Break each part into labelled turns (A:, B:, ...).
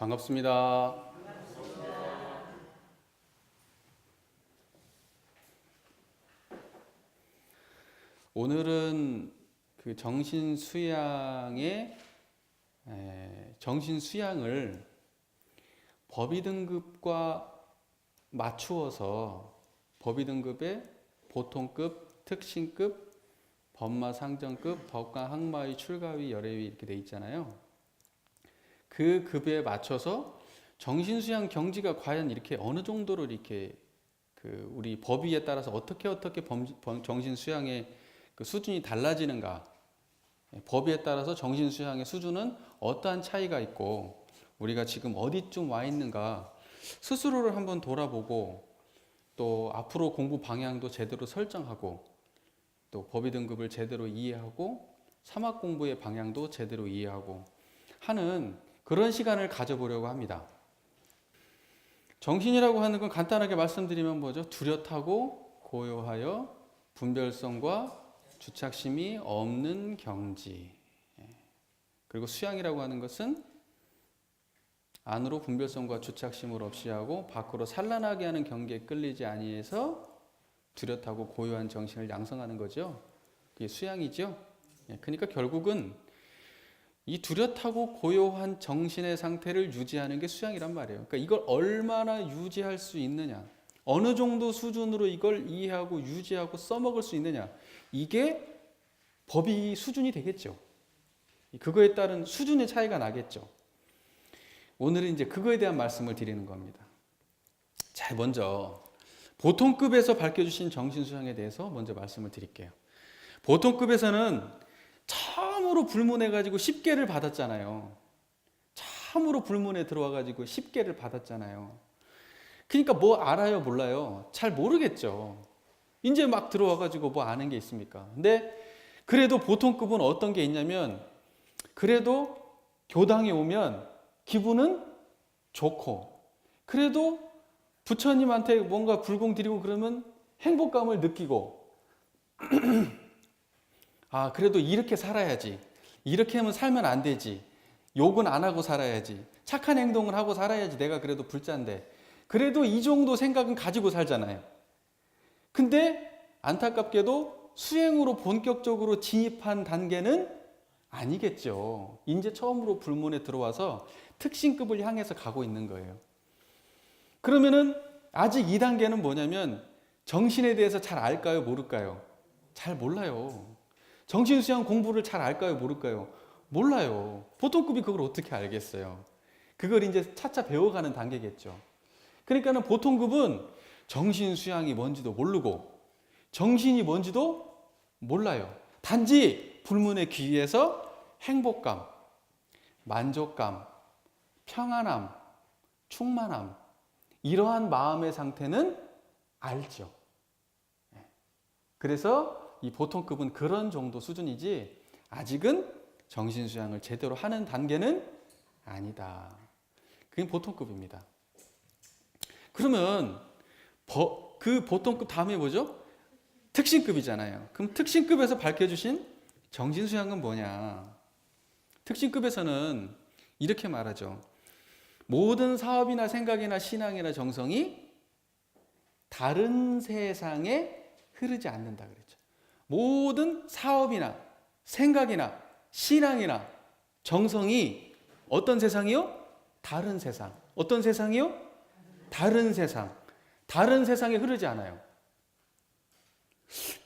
A: 반갑습니다. 오늘은 그 정신 수양을 법의 등급과 맞추어서 법의 등급에 보통급, 특신급, 법마 상정급, 법관 항마위, 출가위, 열애위 이렇게 돼 있잖아요. 그 급에 맞춰서 정신 수양 경지가 과연 이렇게 어느 정도로 이렇게 그 우리 법위에 따라서 어떻게 정신 수양의 그 수준이 달라지는가? 법위에 따라서 정신 수양의 수준은 어떠한 차이가 있고 우리가 지금 어디쯤 와 있는가? 스스로를 한번 돌아보고 또 앞으로 공부 방향도 제대로 설정하고 또 법의 등급을 제대로 이해하고 사막 공부의 방향도 제대로 이해하고 하는 그런 시간을 가져보려고 합니다. 정신이라고 하는 건 간단하게 말씀드리면 뭐죠? 뚜렷하고 고요하여 분별성과 주착심이 없는 경지. 그리고 수양이라고 하는 것은 안으로 분별성과 주착심을 없이 하고 밖으로 산란하게 하는 경계에 끌리지 아니해서 뚜렷하고 고요한 정신을 양성하는 거죠. 그게 수양이죠. 그러니까 결국은 이 뚜렷하고 고요한 정신의 상태를 유지하는 게 수양이란 말이에요. 그러니까 이걸 얼마나 유지할 수 있느냐, 어느 정도 수준으로 이걸 이해하고 유지하고 써먹을 수 있느냐, 이게 법이 수준이 되겠죠. 그거에 따른 수준의 차이가 나겠죠. 오늘은 이제 그거에 대한 말씀을 드리는 겁니다. 자, 먼저 보통급에서 밝혀주신 정신수양에 대해서 먼저 말씀을 드릴게요. 보통급에서는 처음으로 불문해가지고 10개를 받았잖아요. 처음으로 불문에 들어와가지고 10개를 받았잖아요. 그러니까 뭐 알아요, 몰라요? 잘 모르겠죠. 이제 막 들어와가지고 뭐 아는 게 있습니까? 근데 그래도 보통급은 어떤 게 있냐면 그래도 교당에 오면 기분은 좋고 그래도 부처님한테 뭔가 불공 드리고 그러면 행복감을 느끼고 아, 그래도 이렇게 살아야지. 이렇게 하면 살면 안 되지. 욕은 안 하고 살아야지. 착한 행동을 하고 살아야지. 내가 그래도 불자인데. 그래도 이 정도 생각은 가지고 살잖아요. 근데 안타깝게도 수행으로 본격적으로 진입한 단계는 아니겠죠. 이제 처음으로 불문에 들어와서 특신급을 향해서 가고 있는 거예요. 그러면은 아직 2단계는 뭐냐면 정신에 대해서 잘 알까요? 모를까요? 잘 몰라요. 정신수양 공부를 잘 알까요? 모를까요? 몰라요. 보통급이 그걸 어떻게 알겠어요? 그걸 이제 차차 배워가는 단계겠죠. 그러니까는 보통급은 정신수양이 뭔지도 모르고 정신이 뭔지도 몰라요. 단지 불문에 귀해서 행복감, 만족감, 평안함, 충만함 이러한 마음의 상태는 알죠. 그래서 이 보통급은 그런 정도 수준이지 아직은 정신수양을 제대로 하는 단계는 아니다. 그게 보통급입니다. 그러면 그 보통급 다음에 뭐죠? 특신급이잖아요. 그럼 특신급에서 밝혀주신 정신수양은 뭐냐? 특신급에서는 이렇게 말하죠. 모든 사업이나 생각이나 신앙이나 정성이 다른 세상에 흐르지 않는다 그랬죠. 모든 사업이나 생각이나 신앙이나 정성이 어떤 세상이요? 다른 세상. 어떤 세상이요? 다른 세상. 다른 세상에 흐르지 않아요.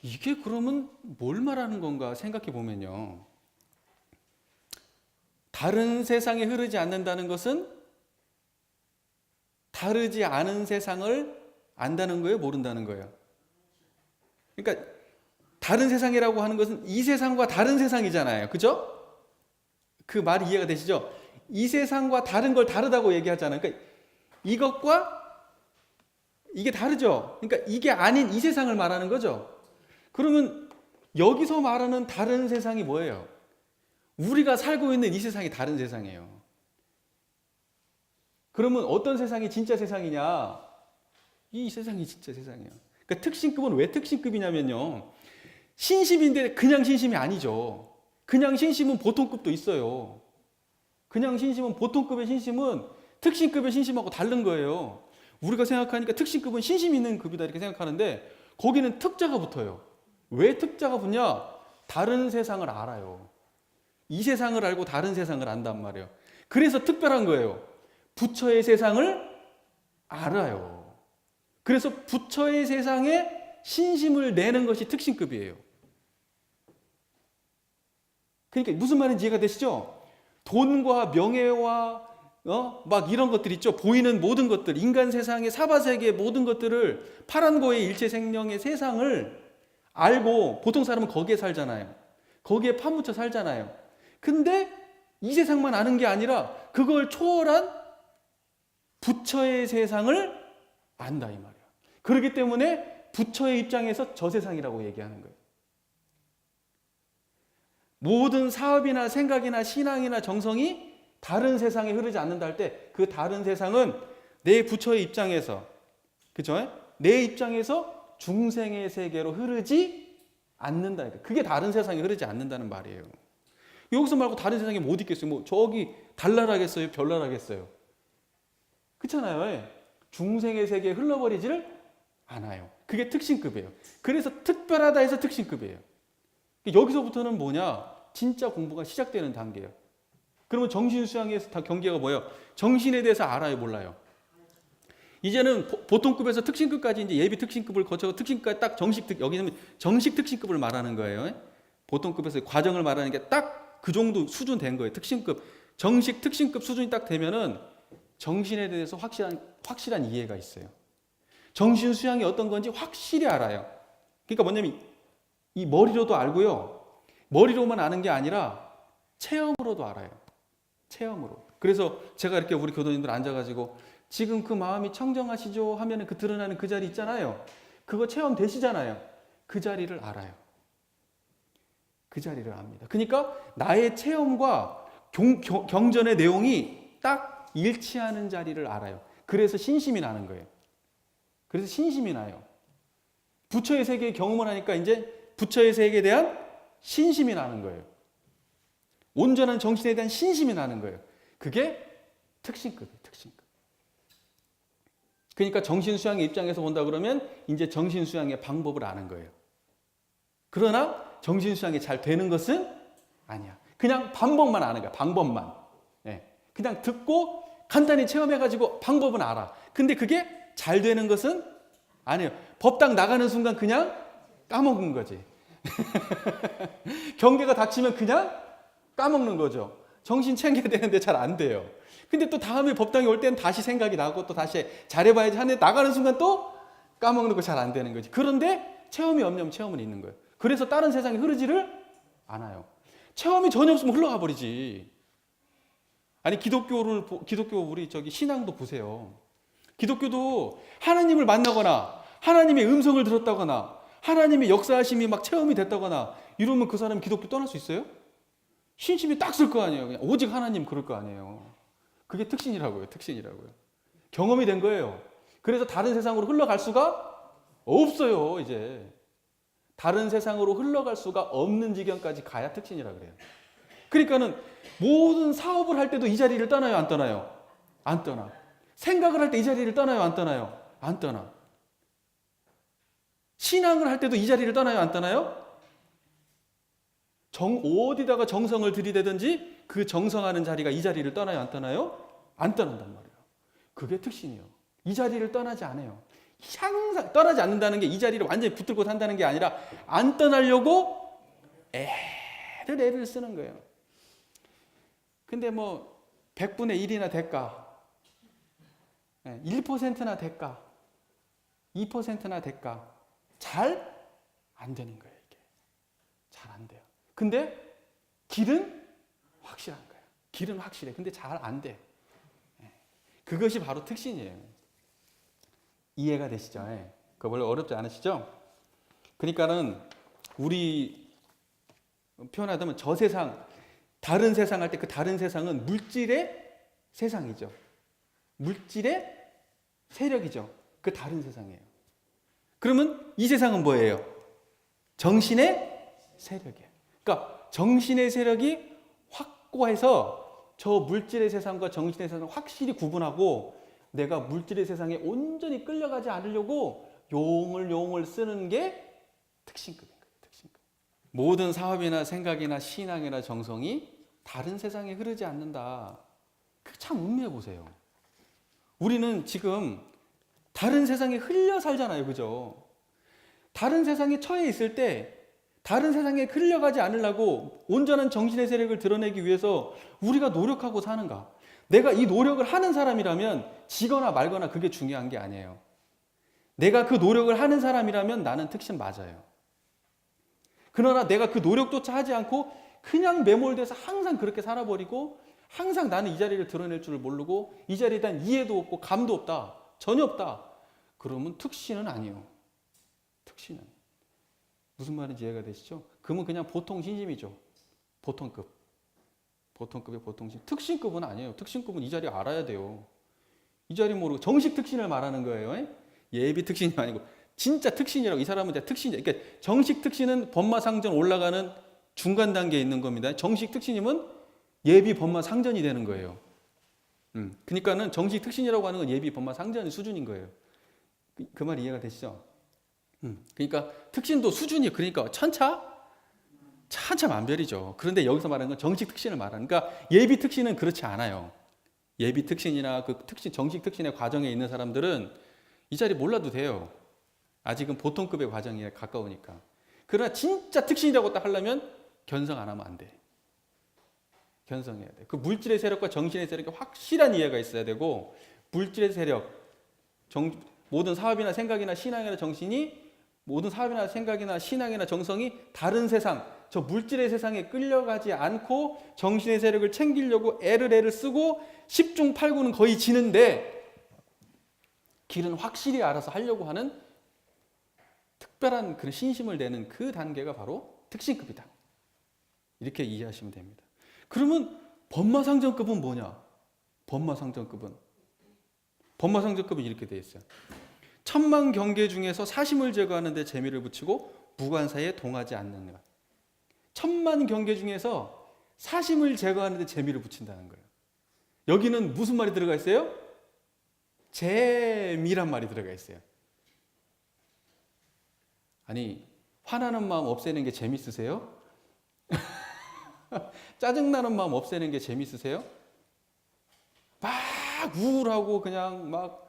A: 이게 그러면 뭘 말하는 건가 생각해 보면요. 다른 세상에 흐르지 않는다는 것은 다르지 않은 세상을 안다는 거예요? 모른다는 거예요? 그러니까 다른 세상이라고 하는 것은 이 세상과 다른 세상이잖아요. 그죠? 그 말이 이해가 되시죠? 이 세상과 다른 걸 다르다고 얘기하잖아요. 그러니까 이것과 이게 다르죠? 그러니까 이게 아닌 이 세상을 말하는 거죠? 그러면 여기서 말하는 다른 세상이 뭐예요? 우리가 살고 있는 이 세상이 다른 세상이에요. 그러면 어떤 세상이 진짜 세상이냐? 이 세상이 진짜 세상이에요. 그러니까 특신급은 왜 특신급이냐면요. 신심인데 그냥 신심이 아니죠. 그냥 신심은 보통급도 있어요. 그냥 신심은 보통급의 신심은 특신급의 신심하고 다른 거예요. 우리가 생각하니까 특신급은 신심 있는 급이다 이렇게 생각하는데 거기는 특자가 붙어요. 왜 특자가 붙냐? 다른 세상을 알아요. 이 세상을 알고 다른 세상을 안단 말이에요. 그래서 특별한 거예요. 부처의 세상을 알아요. 그래서 부처의 세상에 신심을 내는 것이 특신급이에요. 그러니까 무슨 말인지 이해가 되시죠? 돈과 명예와 막 이런 것들 있죠. 보이는 모든 것들, 인간 세상의 사바세계의 모든 것들을 파란고의 일체 생명의 세상을 알고 보통 사람은 거기에 살잖아요. 거기에 파묻혀 살잖아요. 근데 이 세상만 아는 게 아니라 그걸 초월한 부처의 세상을 안다 이 말이에요. 그렇기 때문에 부처의 입장에서 저 세상이라고 얘기하는 거예요. 모든 사업이나 생각이나 신앙이나 정성이 다른 세상에 흐르지 않는다 할 때 그 다른 세상은 내 부처의 입장에서, 그죠? 내 입장에서 중생의 세계로 흐르지 않는다. 그게 다른 세상에 흐르지 않는다는 말이에요. 여기서 말고 다른 세상에 못 있겠어요. 뭐 저기 달나라겠어요? 별나라겠어요? 그렇잖아요. 중생의 세계에 흘러버리지를 않아요. 그게 특신급이에요. 그래서 특별하다 해서 특신급이에요. 여기서부터는 뭐냐? 진짜 공부가 시작되는 단계예요. 그러면 정신수양의 경계가 뭐예요? 정신에 대해서 알아요, 몰라요? 이제는 보통급에서 특신급까지 이제 예비 특신급을 거쳐서 특신급까지 딱 여기는 정식 특신급을 말하는 거예요. 보통급에서 과정을 말하는 게 딱 그 정도 수준 된 거예요. 특신급, 정식 특신급 수준이 딱 되면은 정신에 대해서 확실한 이해가 있어요. 정신 수양이 어떤 건지 확실히 알아요. 그러니까 뭐냐면 이 머리로도 알고요. 머리로만 아는 게 아니라 체험으로도 알아요. 체험으로. 그래서 제가 이렇게 우리 교도님들 앉아가지고 지금 그 마음이 청정하시죠 하면은 그 드러나는 그 자리 있잖아요. 그거 체험 되시잖아요. 그 자리를 알아요. 그 자리를 압니다. 그러니까 나의 체험과 경전의 내용이 딱 일치하는 자리를 알아요. 그래서 신심이 나는 거예요. 그래서 신심이 나요. 부처의 세계의 경험을 하니까 이제 부처의 세계에 대한 신심이 나는 거예요. 온전한 정신에 대한 신심이 나는 거예요. 그게 특신급이에요. 특신급. 그러니까 정신수양의 입장에서 본다 그러면 이제 정신수양의 방법을 아는 거예요. 그러나 정신수양이 잘 되는 것은 아니야. 그냥 방법만 아는 거야. 방법만. 그냥 듣고 간단히 체험해가지고 방법은 알아. 근데 그게 잘 되는 것은 아니에요. 법당 나가는 순간 그냥 까먹은 거지. 경계가 닥치면 그냥 까먹는 거죠. 정신 챙겨야 되는데 잘 안 돼요. 근데 또 다음에 법당에 올 때는 다시 생각이 나고 또 다시 잘해봐야지 하는데 나가는 순간 또 까먹는 거 잘 안 되는 거지. 그런데 체험이 없냐면 체험은 있는 거예요. 그래서 다른 세상에 흐르지를 않아요. 체험이 전혀 없으면 흘러가 버리지. 아니 기독교 우리 신앙도 보세요. 기독교도 하나님을 만나거나 하나님의 음성을 들었다거나 하나님의 역사하심이 막 체험이 됐다거나 이러면 그 사람이 기독교 떠날 수 있어요? 신심이 딱 쓸 거 아니에요. 그냥 오직 하나님 그럴 거 아니에요. 그게 특신이라고요. 특신이라고요. 경험이 된 거예요. 그래서 다른 세상으로 흘러갈 수가 없어요. 이제 다른 세상으로 흘러갈 수가 없는 지경까지 가야 특신이라 그래요. 그러니까는 모든 사업을 할 때도 이 자리를 떠나요, 안 떠나요? 안 떠나. 생각을 할 때 이 자리를 떠나요, 안 떠나요? 안 떠나. 신앙을 할 때도 이 자리를 떠나요, 안 떠나요? 어디다가 정성을 들이대든지 그 정성하는 자리가 이 자리를 떠나요, 안 떠나요? 안 떠난단 말이에요. 그게 특신이에요. 이 자리를 떠나지 않아요. 항상 떠나지 않는다는 게 이 자리를 완전히 붙들고 산다는 게 아니라 안 떠나려고 애를 쓰는 거예요. 근데 뭐 100분의 1이나 될까? 1%나 될까? 2%나 될까? 잘 안 되는 거예요. 이게 잘 안 돼요. 근데 길은 확실한 거예요. 길은 확실해. 근데 잘 안 돼. 그것이 바로 특신이에요. 이해가 되시죠? 그거 별로 어렵지 않으시죠? 그러니까는 우리 표현하자면 저 세상, 다른 세상 할 때 그 다른 세상은 물질의 세상이죠. 물질의 세력이죠. 그 다른 세상이에요. 그러면 이 세상은 뭐예요? 정신의 세력이에요. 그러니까 정신의 세력이 확고해서 저 물질의 세상과 정신의 세상을 확실히 구분하고 내가 물질의 세상에 온전히 끌려가지 않으려고 용을 쓰는 게 특신급인 거예요. 특신급. 모든 사업이나 생각이나 신앙이나 정성이 다른 세상에 흐르지 않는다. 참 음미해 보세요. 우리는 지금 다른 세상에 흘려 살잖아요. 그죠? 다른 세상에 처해 있을 때 다른 세상에 흘려가지 않으려고 온전한 정신의 세력을 드러내기 위해서 우리가 노력하고 사는가? 내가 이 노력을 하는 사람이라면 지거나 말거나 그게 중요한 게 아니에요. 내가 그 노력을 하는 사람이라면 나는 특신 맞아요. 그러나 내가 그 노력조차 하지 않고 그냥 매몰돼서 항상 그렇게 살아버리고 항상 나는 이 자리를 드러낼 줄을 모르고 이 자리에 대한 이해도 없고 감도 없다. 전혀 없다. 그러면 특신은 아니에요. 특신은. 무슨 말인지 이해가 되시죠? 그러면 그냥 보통 신심이죠. 보통급. 보통급의 보통신. 특신급은 아니에요. 특신급은 이 자리 알아야 돼요. 이 자리 모르고 정식 특신을 말하는 거예요. 예비 특신이 아니고 진짜 특신이라고. 이 사람은 특신이야. 그러니까 정식 특신은 법마상전 올라가는 중간 단계에 있는 겁니다. 정식 특신이면 예비 법마상전이 되는 거예요. 그러니까는 정식 특신이라고 하는 건 예비 법마상전 수준인 거예요. 그 말 이해가 되시죠? 그러니까 특신도 수준이 그러니까 천차만별이죠. 그런데 여기서 말하는 건 정식 특신을 말하는. 그러니까 예비 특신은 그렇지 않아요. 예비 특신이나 그 특신 정식 특신의 과정에 있는 사람들은 이 자리 몰라도 돼요. 아직은 보통급의 과정에 가까우니까. 그러나 진짜 특신이라고 딱 하려면 견성 안 하면 안 돼. 견성해야 돼. 그 물질의 세력과 정신의 세력에 확실한 이해가 있어야 되고 물질의 세력, 모든 사업이나 생각이나 신앙이나 정신이 모든 사업이나 생각이나 신앙이나 정성이 다른 세상, 저 물질의 세상에 끌려가지 않고 정신의 세력을 챙기려고 애를 쓰고 10중 8구는 거의 지는데 길은 확실히 알아서 하려고 하는 특별한 그런 신심을 내는 그 단계가 바로 특신급이다. 이렇게 이해하시면 됩니다. 그러면 법마상전급은 뭐냐? 법마상전급은 이렇게 되어 있어요. 천만 경계 중에서 사심을 제거하는 데 재미를 붙이고 무관사에 동하지 않는 것. 천만 경계 중에서 사심을 제거하는 데 재미를 붙인다는 거예요. 여기는 무슨 말이 들어가 있어요? 재미란 말이 들어가 있어요. 아니, 화나는 마음 없애는 게 재밌으세요? 짜증나는 마음 없애는 게 재밌으세요? 막 우울하고 그냥 막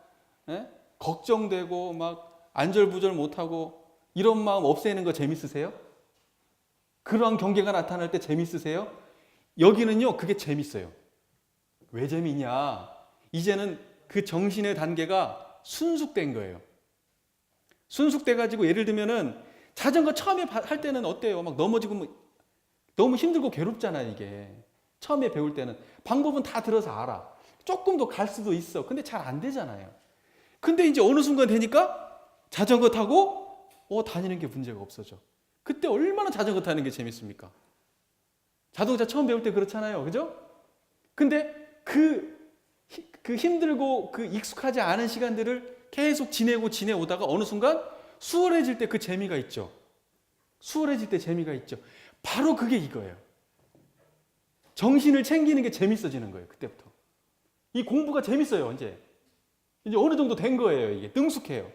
A: 걱정되고 막 안절부절 못하고 이런 마음 없애는 거 재밌으세요? 그러한 경계가 나타날 때 재밌으세요? 여기는요, 그게 재밌어요. 왜 재미냐? 이제는 그 정신의 단계가 순숙된 거예요. 순숙돼가지고 예를 들면은 자전거 처음에 할 때는 어때요? 막 넘어지고 너무 힘들고 괴롭잖아요, 이게. 처음에 배울 때는. 방법은 다 들어서 알아. 조금 더 갈 수도 있어. 근데 잘 안 되잖아요. 근데 이제 어느 순간 되니까 자전거 타고 다니는 게 문제가 없어져. 그때 얼마나 자전거 타는 게 재밌습니까? 자동차 처음 배울 때 그렇잖아요. 그죠? 근데 그 힘들고 그 익숙하지 않은 시간들을 계속 지내오다가 어느 순간 수월해질 때 그 재미가 있죠. 수월해질 때 재미가 있죠. 바로 그게 이거예요. 정신을 챙기는 게 재밌어지는 거예요. 그때부터. 이 공부가 재밌어요. 이제 어느 정도 된 거예요. 이게 능숙해요.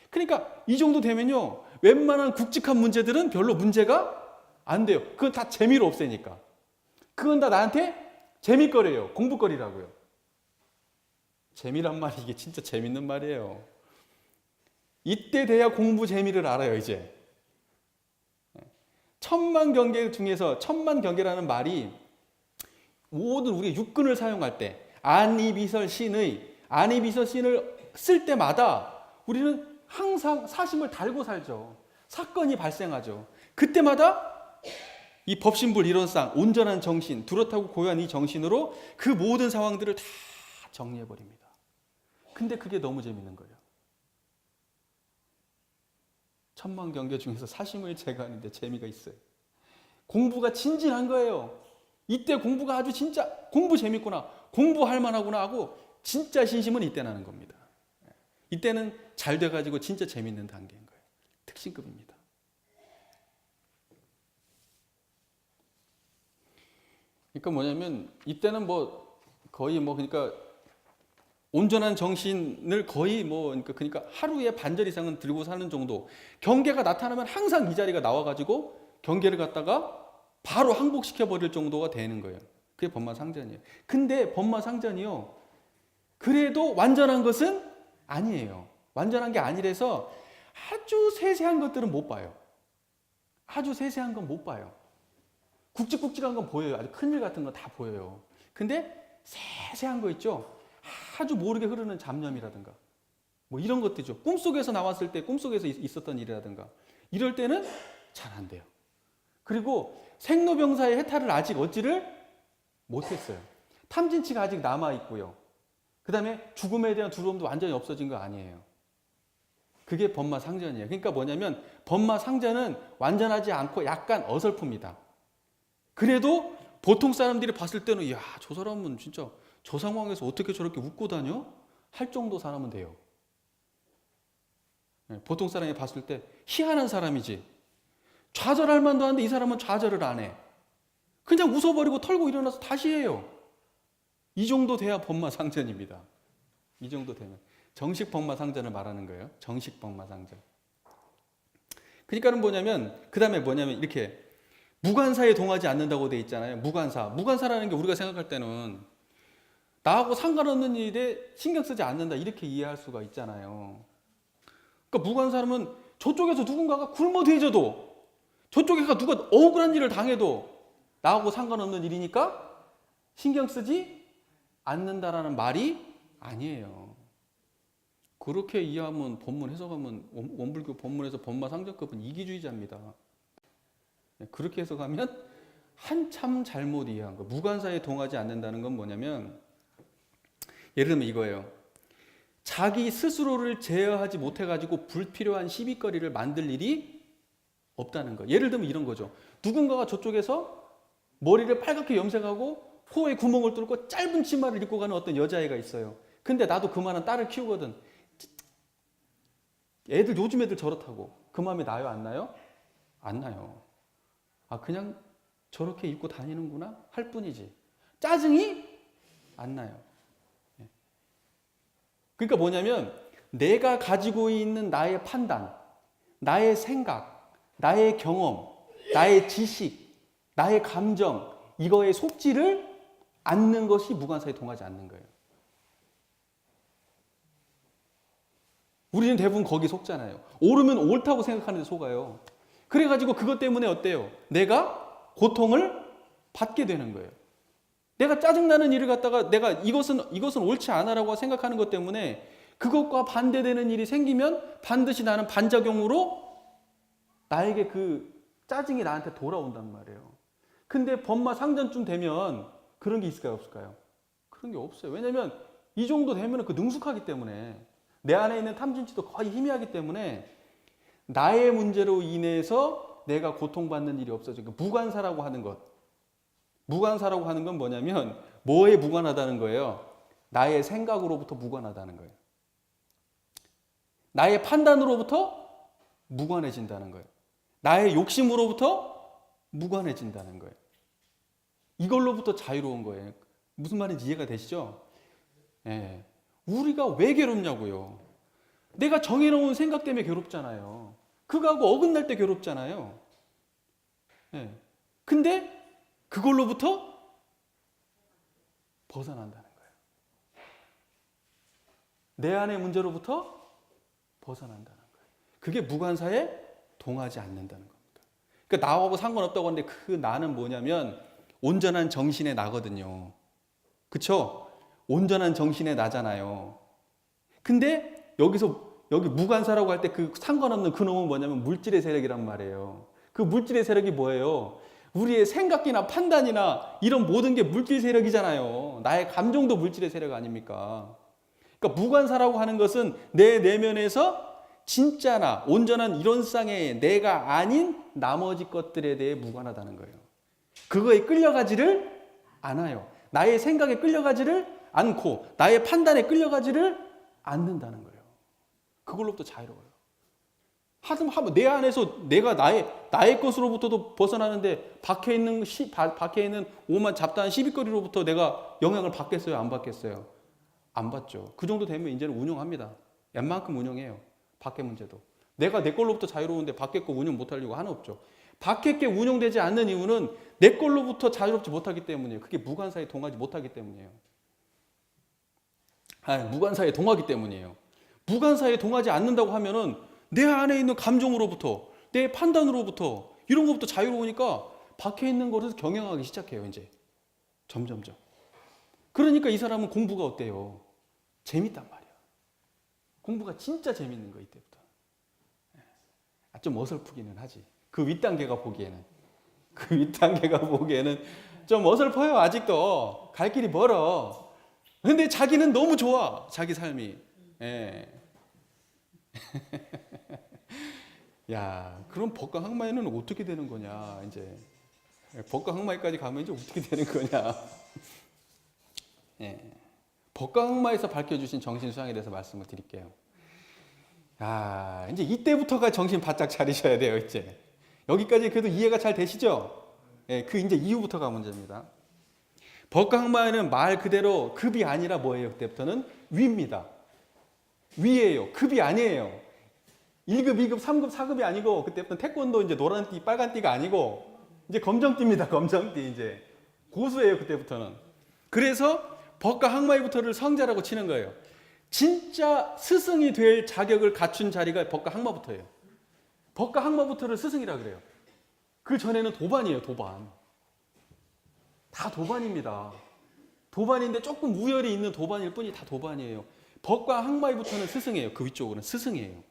A: 그러니까 이 정도 되면요, 웬만한 굵직한 문제들은 별로 문제가 안 돼요. 그건 다 재미로 없애니까. 그건 다 나한테 재미거리예요. 공부거리라고요. 재미란 말이 이게 진짜 재밌는 말이에요. 이때 돼야 공부 재미를 알아요. 이제 천만 경계 중에서 천만 경계라는 말이 모든 우리가 육근을 사용할 때 안이비설신을 쓸 때마다 우리는 항상 사심을 달고 살죠. 사건이 발생하죠. 그때마다 이 법신불 일원상 온전한 정신, 뚜렷하고 고요한 이 정신으로 그 모든 상황들을 다 정리해버립니다. 근데 그게 너무 재밌는 거예요. 천만 경계 중에서 사심을 제거하는데 재미가 있어요. 공부가 진진한 거예요. 이때 공부가 아주 진짜 공부 재밌구나, 공부할 만하구나 하고 진짜 신심은 이때 나는 겁니다. 이때는 잘 돼가지고 진짜 재밌는 단계인 거예요. 특신급입니다. 그러니까 뭐냐면 이때는 뭐 거의 뭐 그러니까 온전한 정신을 거의 뭐 그러니까 하루에 반절 이상은 들고 사는 정도. 경계가 나타나면 항상 이 자리가 나와가지고 경계를 갖다가 바로 항복시켜 버릴 정도가 되는 거예요. 그게 법마상전이에요. 근데 법마상전이요, 그래도 완전한 것은 아니에요. 완전한 게 아니라서 아주 세세한 것들은 못 봐요. 아주 세세한 건 못 봐요. 굵직굵직한 건 보여요. 아주 큰일 같은 건 다 보여요. 근데 세세한 거 있죠? 아주 모르게 흐르는 잡념이라든가 뭐 이런 것들이죠. 꿈속에서 나왔을 때 꿈속에서 있었던 일이라든가 이럴 때는 잘 안 돼요. 그리고 생로병사의 해탈을 아직 얻지를 못했어요. 탐진치가 아직 남아있고요. 그 다음에 죽음에 대한 두려움도 완전히 없어진 거 아니에요. 그게 법마상전이에요. 그러니까 뭐냐면 법마상전은 완전하지 않고 약간 어설픕니다. 그래도 보통 사람들이 봤을 때는 이야, 저 사람은 진짜 저 상황에서 어떻게 저렇게 웃고 다녀? 할 정도 사람은 돼요. 보통 사람이 봤을 때 희한한 사람이지. 좌절할 만도 한데 이 사람은 좌절을 안 해. 그냥 웃어버리고 털고 일어나서 다시 해요. 이 정도 돼야 법마상전입니다. 이 정도 되면. 정식 법마상전을 말하는 거예요. 정식 법마상전. 그러니까는 뭐냐면, 그 다음에 뭐냐면 이렇게 무관사에 동하지 않는다고 돼 있잖아요. 무관사. 무관사라는 게 우리가 생각할 때는 나하고 상관없는 일에 신경 쓰지 않는다 이렇게 이해할 수가 있잖아요. 그러니까 무관사라면 저쪽에서 누군가가 굶어 뒤져도 저쪽에가 누가 억울한 일을 당해도 나하고 상관없는 일이니까 신경 쓰지 않는다라는 말이 아니에요. 그렇게 이해하면 본문 해석하면 원불교 본문에서 법마상전급은 이기주의자입니다. 그렇게 해석하면 한참 잘못 이해한 거예요. 무관사에 동하지 않는다는 건 뭐냐면 예를 들면 이거예요. 자기 스스로를 제어하지 못해가지고 불필요한 시비거리를 만들 일이 없다는 거예요. 예를 들면 이런 거죠. 누군가가 저쪽에서 머리를 빨갛게 염색하고 코에 구멍을 뚫고 짧은 치마를 입고 가는 어떤 여자애가 있어요. 근데 나도 그만한 딸을 키우거든. 요즘 애들 저렇다고. 그 마음에 나요, 안 나요? 안 나요. 아, 그냥 저렇게 입고 다니는구나 할 뿐이지. 짜증이 안 나요. 그러니까 뭐냐면 내가 가지고 있는 나의 판단, 나의 생각, 나의 경험, 나의 지식, 나의 감정, 이거에 속지를 않는 것이 무관사에 동하지 않는 거예요. 우리는 대부분 거기 속잖아요. 옳으면 옳다고 생각하는데 속아요. 그래가지고 그것 때문에 어때요? 내가 고통을 받게 되는 거예요. 내가 짜증나는 일을 갖다가 내가 이것은 옳지 않아라고 생각하는 것 때문에 그것과 반대되는 일이 생기면 반드시 나는 반작용으로 나에게 그 짜증이 나한테 돌아온단 말이에요. 근데 법마상전쯤 되면 그런 게 있을까요, 없을까요? 그런 게 없어요. 왜냐면 이 정도 되면 그 능숙하기 때문에 내 안에 있는 탐진치도 거의 희미하기 때문에 나의 문제로 인해서 내가 고통받는 일이 없어지고 무관사라고 하는 것. 무관사라고 하는 건 뭐냐면 뭐에 무관하다는 거예요? 나의 생각으로부터 무관하다는 거예요. 나의 판단으로부터 무관해진다는 거예요. 나의 욕심으로부터 무관해진다는 거예요. 이걸로부터 자유로운 거예요. 무슨 말인지 이해가 되시죠? 예. 우리가 왜 괴롭냐고요. 내가 정해놓은 생각 때문에 괴롭잖아요. 그거하고 어긋날 때 괴롭잖아요. 예. 근데 그걸로부터 벗어난다는 거예요. 내 안의 문제로부터 벗어난다는 거예요. 그게 무관사에 동하지 않는다는 겁니다. 그러니까 나하고 상관없다고 하는데 그 나는 뭐냐면 온전한 정신의 나거든요. 그쵸? 온전한 정신의 나잖아요. 근데 여기 무관사라고 할 때 그 상관없는 그 놈은 뭐냐면 물질의 세력이란 말이에요. 그 물질의 세력이 뭐예요? 우리의 생각이나 판단이나 이런 모든 게 물질 세력이잖아요. 나의 감정도 물질의 세력 아닙니까? 그러니까 무관사라고 하는 것은 내 내면에서 진짜나 온전한 이론상의 내가 아닌 나머지 것들에 대해 무관하다는 거예요. 그거에 끌려가지를 않아요. 나의 생각에 끌려가지를 않고 나의 판단에 끌려가지를 않는다는 거예요. 그걸로부터 자유로워요. 하면 내 안에서 내가 나의 것으로부터도 벗어나는데 밖에 있는 5만 잡다한 시비거리로부터 내가 영향을 받겠어요? 안 받겠어요? 안 받죠. 그 정도 되면 이제는 운용합니다. 웬만큼 운용해요. 밖의 문제도. 내가 내 걸로부터 자유로운데 밖의 거 운용 못하려고 하는 없죠. 밖의 게 운용되지 않는 이유는 내 걸로부터 자유롭지 못하기 때문이에요. 그게 무관사에 동하지 못하기 때문이에요. 무관사에 동하기 때문이에요. 무관사에 동하지 않는다고 하면은 내 안에 있는 감정으로부터, 내 판단으로부터, 이런 것부터 자유로우니까 밖에 있는 것을 경영하기 시작해요, 이제. 점점점. 그러니까 이 사람은 공부가 어때요? 재밌단 말이야. 공부가 진짜 재밌는 거, 이때부터. 좀 어설프기는 하지. 그 윗단계가 보기에는. 좀 어설퍼요, 아직도. 갈 길이 멀어. 근데 자기는 너무 좋아, 자기 삶이. 예. 야, 그럼 법과 항마에는 어떻게 되는 거냐, 이제. 법과 항마에까지 가면 이제 어떻게 되는 거냐. 예. 법과 항마에서 밝혀주신 정신 수양에 대해서 말씀을 드릴게요. 이제 이때부터가 정신 바짝 차리셔야 돼요, 이제. 여기까지 그래도 이해가 잘 되시죠? 예, 그 이제 이후부터가 문제입니다. 법과 항마에는 말 그대로 급이 아니라 뭐예요? 그때부터는 위입니다. 위예요. 급이 아니에요. 1급, 2급, 3급, 4급이 아니고 그때부터 태권도 이제 노란 띠, 빨간 띠가 아니고 이제 검정띠입니다. 검정띠 이제. 고수예요, 그때부터는. 그래서 법과 항마부터를 성자라고 치는 거예요. 진짜 스승이 될 자격을 갖춘 자리가 법과 항마부터예요. 법과 항마부터를 스승이라 그래요. 그 전에는 도반이에요, 도반. 다 도반입니다. 도반인데 조금 우열이 있는 도반일 뿐이 다 도반이에요. 법과 항마부터는 스승이에요. 그 위쪽으로는 스승이에요.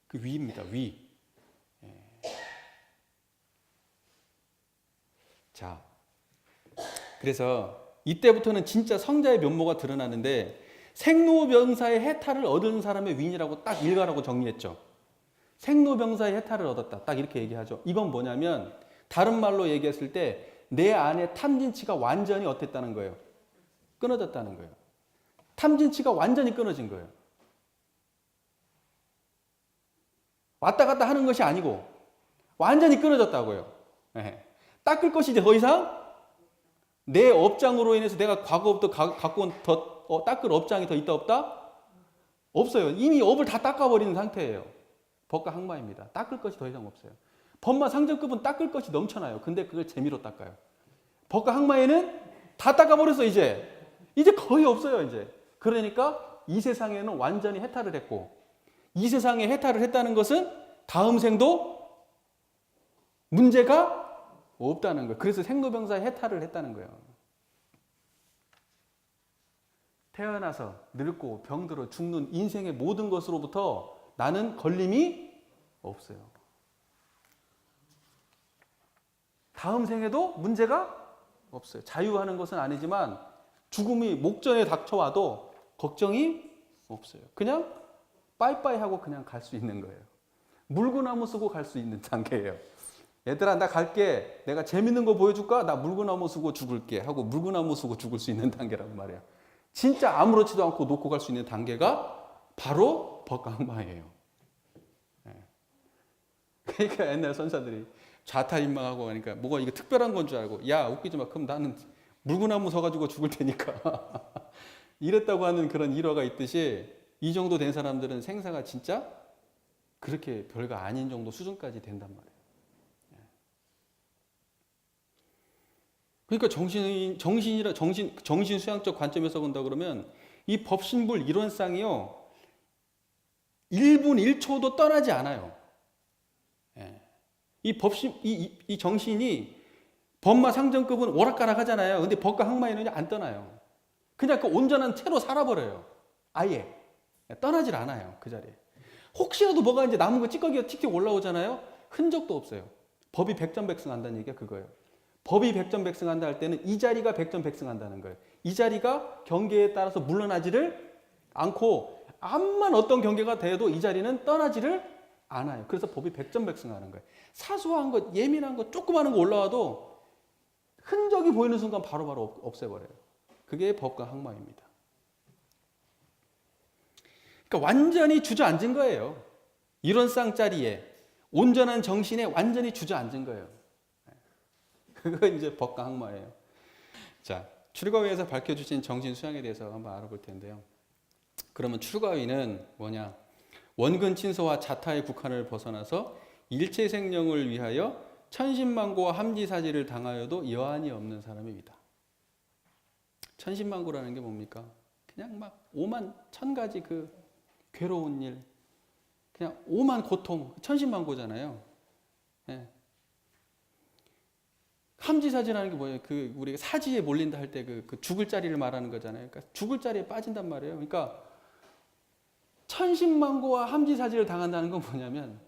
A: 그 위입니다, 위. 자, 그래서 이때부터는 진짜 성자의 면모가 드러나는데 생로병사의 해탈을 얻은 사람의 위인이라고 딱 일가라고 정리했죠. 생로병사의 해탈을 얻었다. 딱 이렇게 얘기하죠. 이건 뭐냐면 다른 말로 얘기했을 때 내 안에 탐진치가 완전히 어땠다는 거예요? 끊어졌다는 거예요. 탐진치가 완전히 끊어진 거예요. 왔다 갔다 하는 것이 아니고 완전히 끊어졌다고요. 닦을 것이 이제 더 이상 내 업장으로 인해서 내가 과거부터 갖고 온 더 닦을 업장이 더 있다 없다? 없어요. 이미 업을 다 닦아버리는 상태예요. 법과 항마입니다. 닦을 것이 더 이상 없어요. 법마 상정급은 닦을 것이 넘쳐나요. 근데 그걸 재미로 닦아요. 법과 항마에는 다 닦아버렸어, 이제. 이제 거의 없어요, 이제. 그러니까 이 세상에는 완전히 해탈을 했고, 이 세상에 해탈을 했다는 것은 다음 생도 문제가 없다는 거예요. 그래서 생로병사의 해탈을 했다는 거예요. 태어나서 늙고 병들어 죽는 인생의 모든 것으로부터 나는 걸림이 없어요. 다음 생에도 문제가 없어요. 자유하는 것은 아니지만 죽음이 목전에 닥쳐와도 걱정이 없어요. 그냥 빠이빠이 하고 그냥 갈 수 있는 거예요. 물구나무 쓰고 갈 수 있는 단계예요. 얘들아, 나 갈게. 내가 재밌는 거 보여줄까? 나 물구나무 쓰고 죽을게 하고 물구나무 쓰고 죽을 수 있는 단계란 말이야. 진짜 아무렇지도 않고 놓고 갈 수 있는 단계가 바로 법과 항마예요. 그러니까 옛날 선사들이 좌탈인망하고 하니까 뭐가 이게 특별한 건 줄 알고, 야, 웃기지 마. 그럼 나는 물구나무 서가지고 죽을 테니까. 이랬다고 하는 그런 일화가 있듯이 이 정도 된 사람들은 생사가 진짜 그렇게 별거 아닌 정도 수준까지 된단 말이에요. 그러니까 정신 수양적 관점에서 본다 그러면 이 법신불 이론상이요, 1분 1초도 떠나지 않아요. 이 정신이 법마 상정급은 오락가락 하잖아요. 근데 법과 항마에는 안 떠나요. 그냥 그 온전한 채로 살아버려요. 아예. 떠나질 않아요. 그 자리에. 혹시라도 뭐가 이제 남은 거 찌꺼기가 틱틱 올라오잖아요. 흔적도 없어요. 법이 백전백승한다는 얘기가 그거예요. 법이 백전백승한다 할 때는 이 자리가 백전백승한다는 거예요. 이 자리가 경계에 따라서 물러나지를 않고 암만 어떤 경계가 돼도 이 자리는 떠나지를 않아요. 그래서 법이 백전백승하는 거예요. 사소한 것, 예민한 것, 조그마한 거 올라와도 흔적이 보이는 순간 바로바로 없애버려요. 그게 법과 항마입니다. 그러니까 완전히 주저앉은 거예요. 이런 쌍짜리에 온전한 정신에 완전히 주저앉은 거예요. 그거 이제 법가항마예요. 자, 출가위에서 밝혀주신 정신 수양에 대해서 한번 알아볼 텐데요. 그러면 출가위는 뭐냐? 원근 친소와 자타의 국한을 벗어나서 일체 생명을 위하여 천신만고와 함지사지를 당하여도 여한이 없는 사람입니다. 천신만고라는 게 뭡니까? 그냥 막 오만 천가지 그 괴로운 일, 그냥 오만 고통, 천신만고잖아요. 예. 함지사지라는 게 뭐예요? 그 우리가 사지에 몰린다 할 때 그 죽을 자리를 말하는 거잖아요. 그러니까 죽을 자리에 빠진단 말이에요. 그러니까 천신만고와 함지사지를 당한다는 건 뭐냐면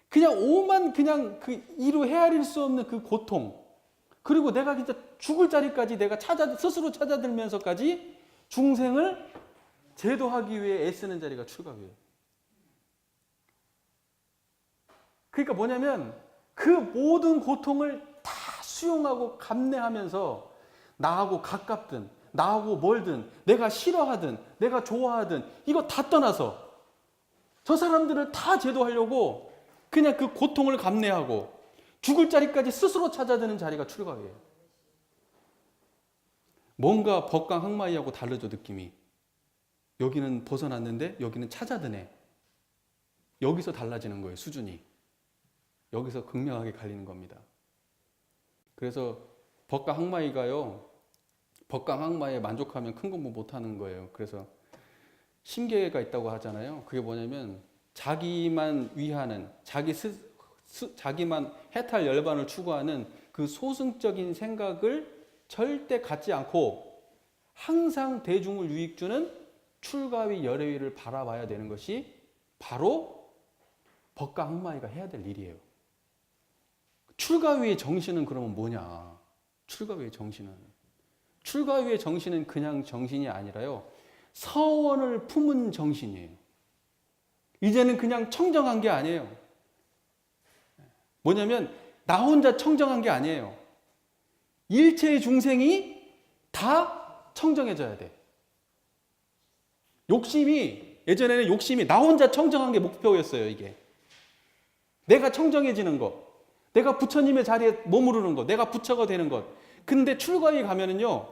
A: 그냥 오만 그냥 그 이루 헤아릴 수 없는 그 고통, 그리고 내가 진짜 죽을 자리까지 내가 스스로 찾아들면서까지 중생을 제도하기 위해 애쓰는 자리가 출가위예요. 그러니까 뭐냐면 그 모든 고통을 다 수용하고 감내하면서 나하고 가깝든 나하고 멀든 내가 싫어하든 내가 좋아하든 이거 다 떠나서 저 사람들을 다 제도하려고 그냥 그 고통을 감내하고 죽을 자리까지 스스로 찾아드는 자리가 출가위예요. 뭔가 법강 항마이하고 다르죠, 느낌이. 여기는 벗어났는데 여기는 찾아드네. 여기서 달라지는 거예요, 수준이. 여기서 극명하게 갈리는 겁니다. 그래서 법강 항마이가요, 법강 항마에 만족하면 큰 공부 못하는 거예요. 그래서 심계가 있다고 하잖아요. 그게 뭐냐면 자기만 위하는, 자기만 해탈 열반을 추구하는 그 소승적인 생각을 절대 갖지 않고 항상 대중을 유익 주는 출가위 열애위를 바라봐야 되는 것이 바로 법강 항마이가 해야 될 일이에요. 출가위의 정신은 그러면 뭐냐? 출가위의 정신은 그냥 정신이 아니라요, 서원을 품은 정신이에요. 이제는 그냥 청정한 게 아니에요. 뭐냐면 나 혼자 청정한 게 아니에요. 일체의 중생이 다 청정해져야 돼. 예전에는 욕심이 나 혼자 청정한 게 목표였어요. 이게 내가 청정해지는 거, 내가 부처님의 자리에 머무르는 것, 내가 부처가 되는 것. 근데 출가에 가면은요,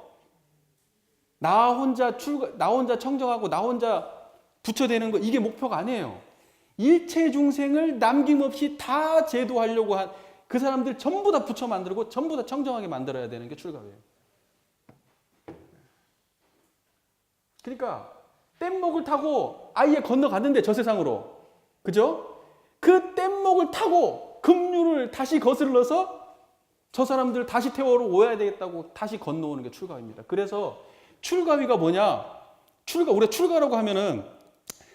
A: 나 혼자 청정하고 나 혼자 부처 되는 거, 이게 목표가 아니에요. 일체 중생을 남김없이 다 제도하려고 한 그 사람들 전부 다 부처 만들고 전부 다 청정하게 만들어야 되는 게 출가예요. 그러니까 뗏목을 타고 아예 건너갔는데, 저 세상으로, 그죠? 그 뗏목을 타고 급류를 다시 거슬러서 저 사람들 다시 태워로 오야 되겠다고 다시 건너오는 게 출가입니다. 그래서 출가위가 뭐냐? 우리가 출가라고 하면은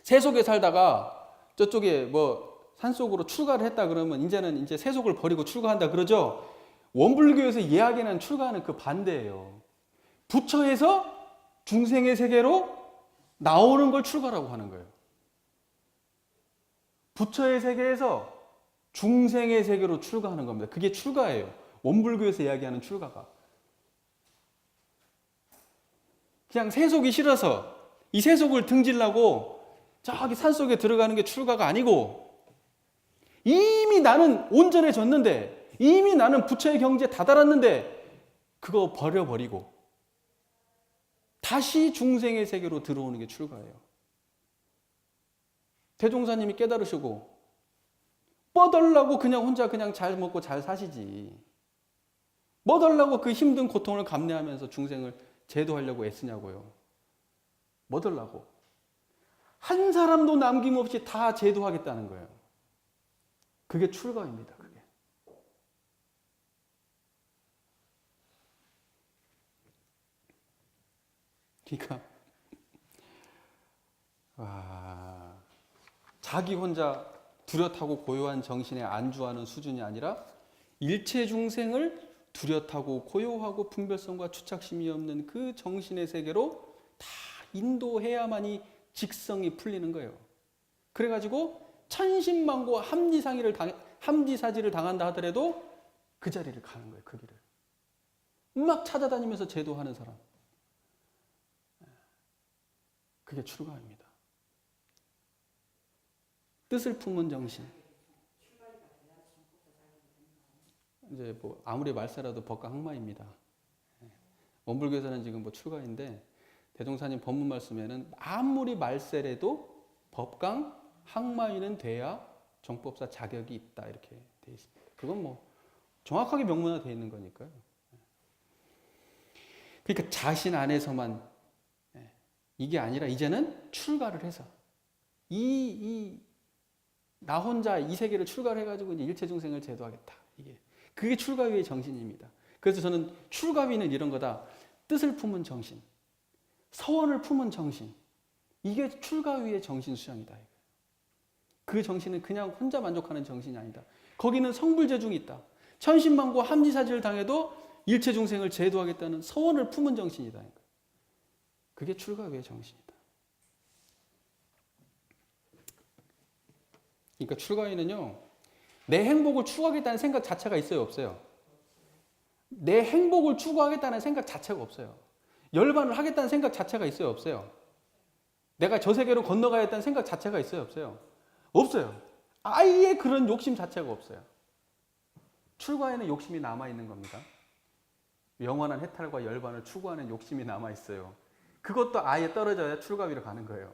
A: 세속에 살다가 저쪽에 뭐 산속으로 출가를 했다 그러면 이제 세속을 버리고 출가한다 그러죠? 원불교에서 이야기하는 출가는 그 반대예요. 부처에서 중생의 세계로 나오는 걸 출가라고 하는 거예요. 부처의 세계에서 중생의 세계로 출가하는 겁니다. 그게 출가예요. 원불교에서 이야기하는 출가가. 그냥 세속이 싫어서 이 세속을 등지려고 저기 산속에 들어가는 게 출가가 아니고, 이미 나는 온전해졌는데, 이미 나는 부처의 경지에 다다랐는데 그거 버려버리고 다시 중생의 세계로 들어오는 게 출가예요. 대종사님이 깨달으시고 뻗으려고 그냥 혼자 그냥 잘 먹고 잘 사시지, 뻗으려고 그 힘든 고통을 감내하면서 중생을 제도하려고 애쓰냐고요. 뻗으려고 한 사람도 남김없이 다 제도하겠다는 거예요. 그게 출가입니다. 그게. 그러니까 자기 혼자 뚜렷하고 고요한 정신에 안주하는 수준이 아니라 일체 중생을 뚜렷하고 고요하고 분별성과 추착심이 없는 그 정신의 세계로 다 인도해야만이 직성이 풀리는 거예요. 그래가지고 천신만고 함지사지를 당한다 하더라도 그 자리를 가는 거예요. 그 길을 막 찾아다니면서 제도하는 사람, 그게 출가입니다. 뜻을 품은 정신. 이제 뭐 아무리 말세라도 법과 항마입니다. 원불교에서는 지금 뭐 출가인데 대종사님 법문 말씀에는 아무리 말세라도 법강 항마인은 돼야 정법사 자격이 있다 이렇게 돼 있습니다. 그건 뭐 정확하게 명문화되어 있는 거니까요. 그러니까 자신 안에서만 이게 아니라 이제는 출가를 해서 나 혼자 이 세계를 출가를 해가지고 이제 일체 중생을 제도하겠다. 그게 출가위의 정신입니다. 그래서 저는 출가위는 이런 거다. 뜻을 품은 정신, 서원을 품은 정신. 이게 출가위의 정신 수양이다. 그 정신은 그냥 혼자 만족하는 정신이 아니다. 거기는 성불재중이 있다. 천신만고 함지사지를 당해도 일체 중생을 제도하겠다는 서원을 품은 정신이다. 그게 출가위의 정신이다. 그러니까 출가위는요, 내 행복을 추구하겠다는 생각 자체가 있어요, 없어요? 내 행복을 추구하겠다는 생각 자체가 없어요. 열반을 하겠다는 생각 자체가 있어요, 없어요? 내가 저 세계로 건너가야겠다는 생각 자체가 있어요, 없어요? 없어요. 아예 그런 욕심 자체가 없어요. 출가에는 욕심이 남아있는 겁니다. 영원한 해탈과 열반을 추구하는 욕심이 남아있어요. 그것도 아예 떨어져야 출가위로 가는 거예요.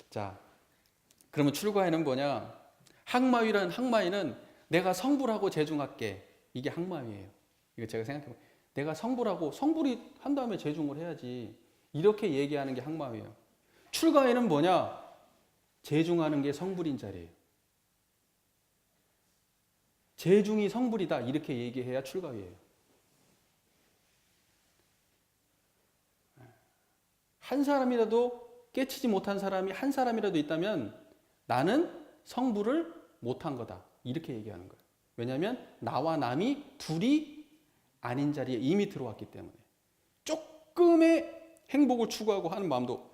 A: 자, 그러면 출가위는 뭐냐? 항마위는 내가 성불하고 재중할게. 이게 항마위예요. 이거 제가 생각해보면 내가 성불이 한 다음에 재중을 해야지. 이렇게 얘기하는 게 항마위예요. 출가위는 뭐냐? 재중하는 게 성불인 자리예요. 재중이 성불이다 이렇게 얘기해야 출가위예요. 한 사람이라도 깨치지 못한 사람이 한 사람이라도 있다면 나는 성불을 못한 거다 이렇게 얘기하는 거예요. 왜냐하면 나와 남이 둘이 아닌 자리에 이미 들어왔기 때문에 조금의 행복을 추구하고 하는 마음도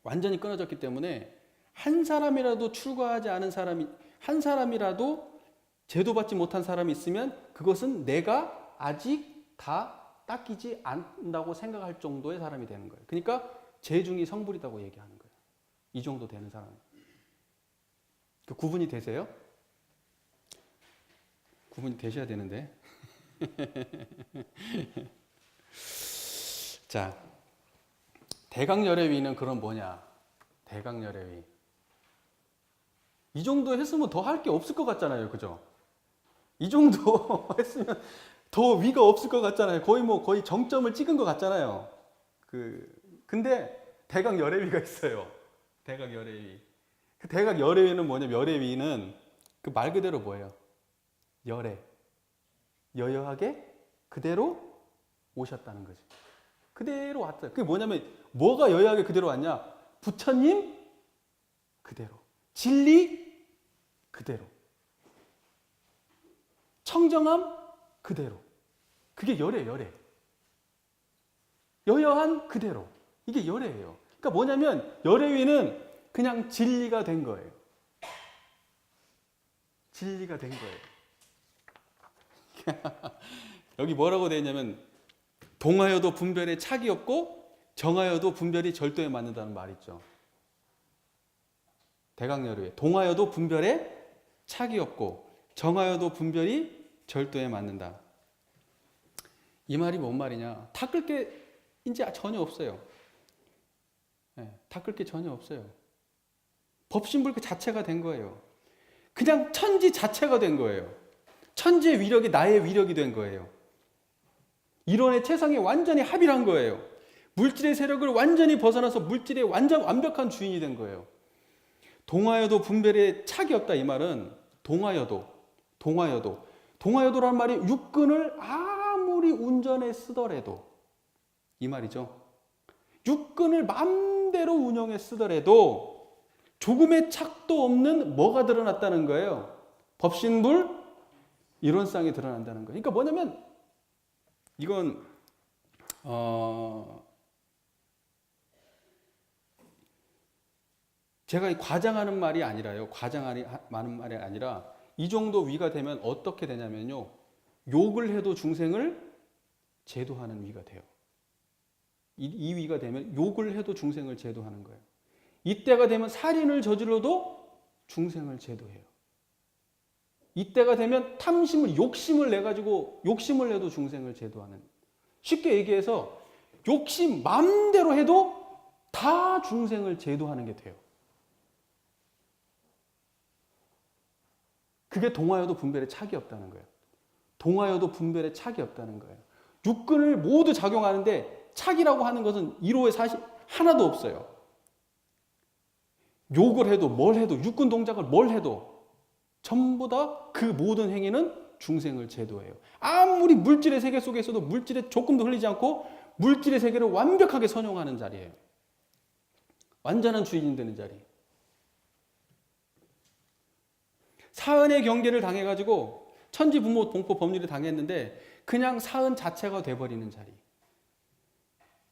A: 완전히 끊어졌기 때문에 한 사람이라도 출가하지 않은 사람이 한 사람이라도 제도받지 못한 사람이 있으면 그것은 내가 아직 다 닦이지 않는다고 생각할 정도의 사람이 되는 거예요. 그러니까 재중이 성불이라고 얘기하는 거예요. 이 정도 되는 사람. 그 구분이 되세요? 구분이 되셔야 되는데. 자, 대강열애위는 그럼 뭐냐? 대강열애위. 이 정도 했으면 더 할 게 없을 것 같잖아요. 그죠? 이 정도 했으면 더 위가 없을 것 같잖아요. 거의 정점을 찍은 것 같잖아요. 근데 대강열애위가 있어요. 대강열애위. 그 대강열애위는 뭐냐? 열애위는 그 말 그대로 뭐예요? 열애. 여여하게 그대로 오셨다는 거지. 그대로 왔어요. 그게 뭐냐면 뭐가 여여하게 그대로 왔냐? 부처님 그대로. 진리 그대로. 청정함 그대로. 그게 열애예요, 열애. 여여한 그대로. 이게 열애예요. 그러니까 뭐냐면 열애위는 그냥 진리가 된 거예요. 진리가 된 거예요. 여기 뭐라고 되어 있냐면 동하여도 분별에 착이 없고 정하여도 분별이 절도에 맞는다는 말 있죠. 대강열애. 동하여도 분별에 착이 없고 정하여도 분별이 절도에 맞는다. 이 말이 뭔 말이냐? 닦을 게 이제 전혀 없어요. 닦을 게 전혀 없어요. 법신불 그 자체가 된 거예요. 그냥 천지 자체가 된 거예요. 천지의 위력이 나의 위력이 된 거예요. 이론의 체상에 완전히 합일한 거예요. 물질의 세력을 완전히 벗어나서 물질의 완벽한 주인이 된 거예요. 동하여도 분별에 착이 없다 이 말은 동하여도라는 말이 육근을 아무리 운전에 쓰더라도 이 말이죠. 육근을 마음대로 운영에 쓰더라도 조금의 착도 없는 뭐가 드러났다는 거예요. 법신불 이론상이 드러난다는 거예요. 그러니까 뭐냐면 이건 제가 과장하는 말이 아니라요. 과장하는 말이 아니라 이 정도 위가 되면 어떻게 되냐면요. 욕을 해도 중생을 제도하는 위가 돼요. 이 위가 되면 욕을 해도 중생을 제도하는 거예요. 이때가 되면 살인을 저질러도 중생을 제도해요. 이때가 되면 욕심을 내가지고 욕심을 내도 중생을 제도하는. 쉽게 얘기해서 욕심 마음대로 해도 다 중생을 제도하는 게 돼요. 그게 동하여도 분별에 착이 없다는 거예요. 동하여도 분별에 착이 없다는 거예요. 육근을 모두 작용하는데 착이라고 하는 것은 1호의 사실 하나도 없어요. 욕을 해도 뭘 해도 육근 동작을 뭘 해도 전부 다 그 모든 행위는 중생을 제도해요. 아무리 물질의 세계 속에서도 물질에 조금도 흘리지 않고 물질의 세계를 완벽하게 선용하는 자리예요. 완전한 주인이 되는 자리. 사은의 경계를 당해가지고 천지 부모 동포 법률을 당했는데 그냥 사은 자체가 돼버리는 자리.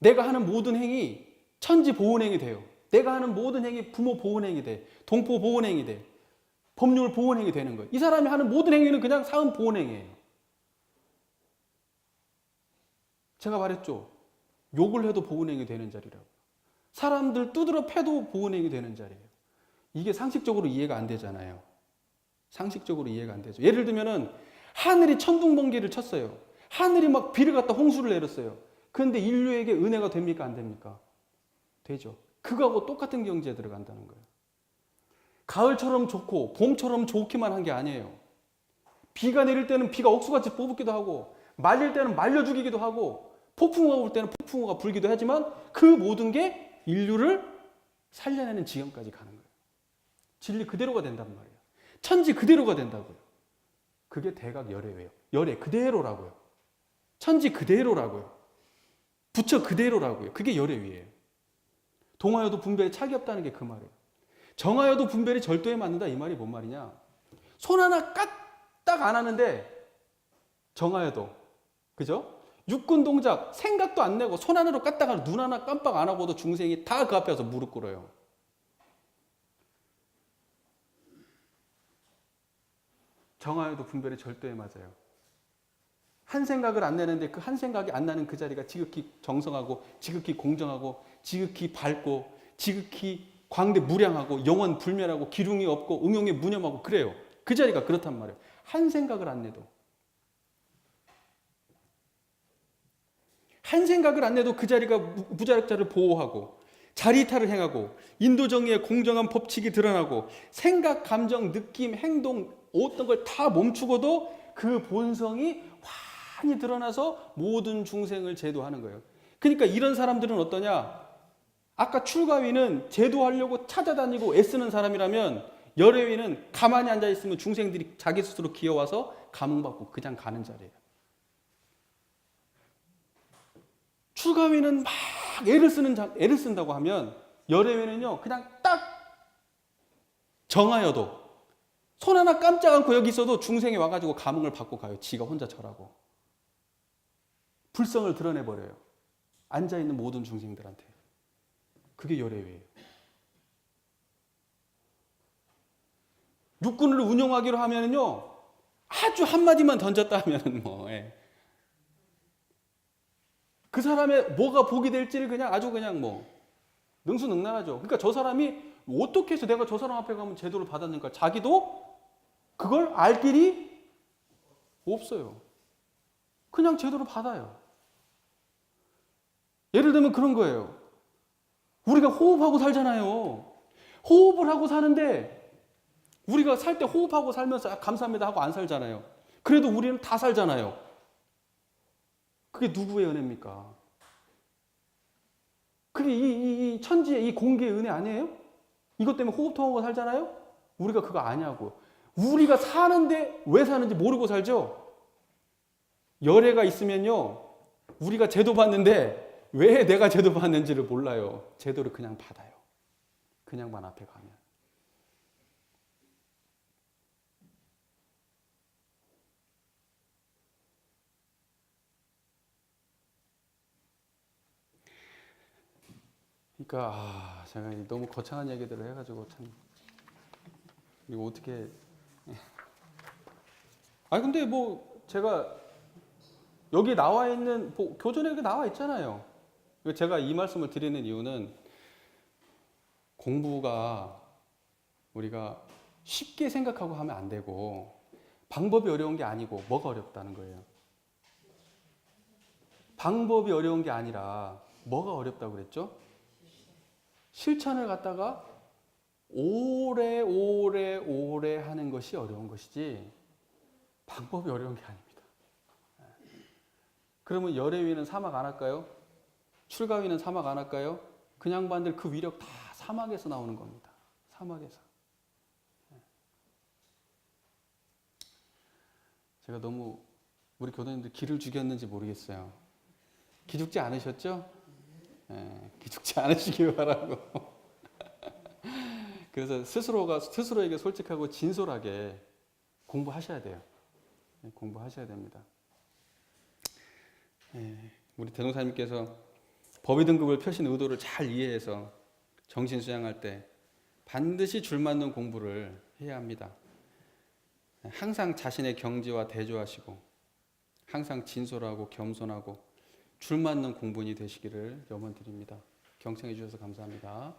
A: 내가 하는 모든 행위 천지 보온행위 돼요. 내가 하는 모든 행위 부모 보온행위 돼. 동포 보온행위 돼. 법률 보온행위 되는 거예요. 이 사람이 하는 모든 행위는 그냥 사은 보온행위예요. 제가 말했죠. 욕을 해도 보온행위 되는 자리라고. 사람들 두드러 패도 보온행위 되는 자리예요. 이게 상식적으로 이해가 안 되잖아요. 상식적으로 이해가 안 되죠. 예를 들면은 하늘이 천둥번개를 쳤어요. 하늘이 막 비를 갖다 홍수를 내렸어요. 그런데 인류에게 은혜가 됩니까? 안 됩니까? 되죠. 그거하고 똑같은 경지에 들어간다는 거예요. 가을처럼 좋고 봄처럼 좋기만 한 게 아니에요. 비가 내릴 때는 비가 억수같이 뽑기도 하고 말릴 때는 말려 죽이기도 하고 폭풍우가 올 때는 폭풍우가 불기도 하지만 그 모든 게 인류를 살려내는 지경까지 가는 거예요. 진리 그대로가 된단 말이에요. 천지 그대로가 된다고요. 그게 대각 열애예요. 열애 그대로라고요. 천지 그대로라고요. 부처 그대로라고요. 그게 열애위예요. 동하여도 분별에 착이 없다는 게 그 말이에요. 정하여도 분별이 절도에 맞는다 이 말이 뭔 말이냐. 손 하나 까딱 안 하는데 정하여도 그죠? 육군 동작 생각도 안 내고 손 하나로 깠다가 눈 하나 깜빡 안 하고도 중생이 다 그 앞에 와서 무릎 꿇어요. 정하여도 분별이 절도에 맞아요. 한 생각을 안 내는데 그 한 생각이 안 나는 그 자리가 지극히 정성하고 지극히 공정하고 지극히 밝고 지극히 광대무량하고 영원 불멸하고 기륭이 없고 응용이 무념하고 그래요. 그 자리가 그렇단 말이에요. 한 생각을 안 내도. 한 생각을 안 내도 그 자리가 무자력자를 보호하고 자리이탈을 행하고 인도정의의 공정한 법칙이 드러나고 생각, 감정, 느낌, 행동 어떤 걸 다 멈추고도 그 본성이 환히 드러나서 모든 중생을 제도하는 거예요. 그러니까 이런 사람들은 어떠냐? 아까 출가위는 제도하려고 찾아다니고 애쓰는 사람이라면 열애위는 가만히 앉아있으면 중생들이 자기 스스로 기어와서 감흥받고 그냥 가는 자리예요. 출가위는 막 애를 쓴다고 하면 열애위는요 그냥 딱 정하여도 손 하나 깜짝 않고 여기 있어도 중생이 와가지고 감흥을 받고 가요. 지가 혼자 절하고 불성을 드러내버려요. 앉아있는 모든 중생들한테. 그게 열애위예요. 육군을 운영하기로 하면은요 아주 한마디만 던졌다 하면은 그 사람의 뭐가 복이 될지를 그냥 아주 그냥 능수능란하죠. 그러니까 저 사람이 어떻게 해서 내가 저 사람 앞에 가면 제도를 받았는가 자기도 그걸 알 길이 없어요. 그냥 제도를 받아요. 예를 들면 그런 거예요. 우리가 호흡하고 살잖아요. 호흡을 하고 사는데 우리가 살 때 호흡하고 살면서 감사합니다 하고 안 살잖아요. 그래도 우리는 다 살잖아요. 그게 누구의 은혜입니까? 그게 이 천지의 이 공기의 은혜 아니에요? 이것 때문에 호흡통하고 살잖아요? 우리가 그거 아냐고. 우리가 사는데 왜 사는지 모르고 살죠? 열애가 있으면요. 우리가 제도 받는데 왜 내가 제도 받는지를 몰라요. 제도를 그냥 받아요. 그냥만 앞에 가면. 그러니까 제가 너무 거창한 얘기들을 해가지고 참 이거 어떻게 근데 제가 여기 나와 있는 교전에 나와 있잖아요. 제가 이 말씀을 드리는 이유는 공부가 우리가 쉽게 생각하고 하면 안 되고 방법이 어려운 게 아니고 뭐가 어렵다는 거예요? 방법이 어려운 게 아니라 뭐가 어렵다고 그랬죠? 실천을 갖다가 오래 하는 것이 어려운 것이지 방법이 어려운 게 아닙니다. 그러면 열의 위는 사막 안 할까요? 출가 위는 사막 안 할까요? 그 양반들 그 위력 다 사막에서 나오는 겁니다. 사막에서. 제가 너무 우리 교도님들 기를 죽였는지 모르겠어요. 기죽지 않으셨죠? 기죽지 않으시길 바라고. 그래서 스스로에게 솔직하고 진솔하게 공부하셔야 돼요. 공부하셔야 됩니다. 우리 대동사님께서 법의 등급을 펴신 의도를 잘 이해해서 정신 수양할 때 반드시 줄맞는 공부를 해야 합니다. 항상 자신의 경지와 대조하시고 항상 진솔하고 겸손하고 줄맞는 공부인이 되시기를 염원드립니다. 경청해 주셔서 감사합니다.